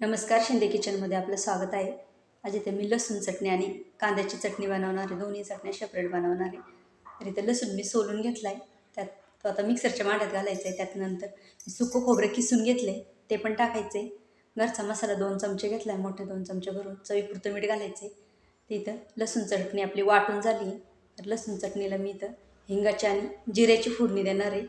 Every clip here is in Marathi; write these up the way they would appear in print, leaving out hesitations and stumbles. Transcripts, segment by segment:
नमस्कार, शिंदे किचनमध्ये आपलं स्वागत आहे. आज इथे मी लसूण चटणी आणि कांद्याची चटणी बनवणार आहे. दोन्ही चटण्या सेपरेट बनवणार आहे. तर इथे लसूण मी सोलून घेतला आहे. त्यात तो आता मिक्सरच्या भांड्यात घालायचा आहे. त्यानंतर सुकं खोबरं किसून घेतले, ते पण टाकायचे. घरचा मसाला 2 चमचे घेतला आहे, मोठे 2 चमचे भरून. चवीपुरतं मीठ घालायचे. ते इथं लसूण चटणी आपली वाटून झाली. तर लसूण चटणीला मी इथं हिंगाची आणि जिऱ्याची फोडणी देणार आहे.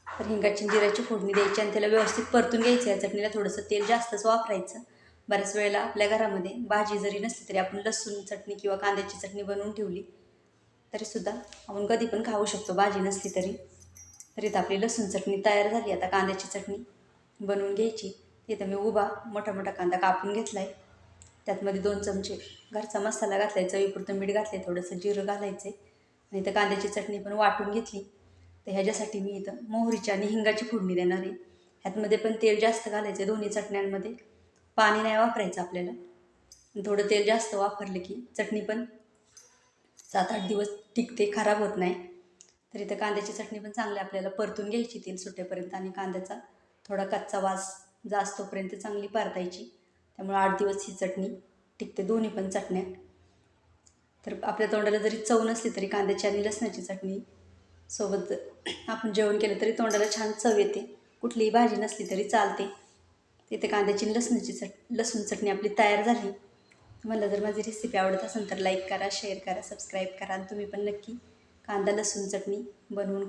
तर हिंगाची जिऱ्याची फोडणी द्यायची आणि त्याला व्यवस्थित परतून घ्यायचं. या चटणीला थोडंसं तेल जास्तच वापरायचं. बऱ्याच वेळेला आपल्या घरामध्ये भाजी जरी नसली तरी आपण लसूण चटणी किंवा कांद्याची चटणी बनवून ठेवली तरीसुद्धा आपण कधी पण खाऊ शकतो, भाजी नसली तरी. तर इथं आपली लसूण चटणी तयार झाली. आता कांद्याची चटणी बनवून घ्यायची. इथं मी उभा मोठा मोठा कांदा कापून घेतला आहे. त्यातमध्ये 2 चमचे घरचा मसाला घातला आहे, चवीपुरतं मीठ घातलं आहे, थोडंसं जिरं घालायचं आहे आणि इथं कांद्याची चटणी पण वाटून घेतली. तर ह्याच्यासाठी मी इथं मोहरीची आणि हिंगाची फोडणी देणार आहे. ह्यातमध्ये पण तेल जास्त घालायचं आहे. दोन्ही चटण्यांमध्ये पाणी नाही वापरायचं आपल्याला. थोडं तेल जास्त वापरलं की चटणी पण 7-8 दिवस टिकते, खराब होत नाही. तर इथं कांद्याची चटणी पण चांगली आपल्याला परतून घ्यायची तेल सुटेपर्यंत आणि कांद्याचा थोडा कच्चा वास जास्तोपर्यंत चांगली परतायची. त्यामुळे 8 दिवस ही चटणी टिकते, दोन्ही पण चटण्या. तर आपल्या तोंडाला जरी चव नसली तरी कांद्याची आणि लसणाची चटणी सोबत आपण जेवण केलं तरी तोंडाला छान चव येते. कुठलीही भाजी नसली तरी चालते. तिथे कांद्याची लसूण चटणी आपली तयार झाली. तुम्हाला जर माझी रेसिपी आवडत असेल तर लाईक करा, शेअर करा, सबस्क्राईब करा आणि तुम्ही पण नक्की कांदा लसूण चटणी बनवून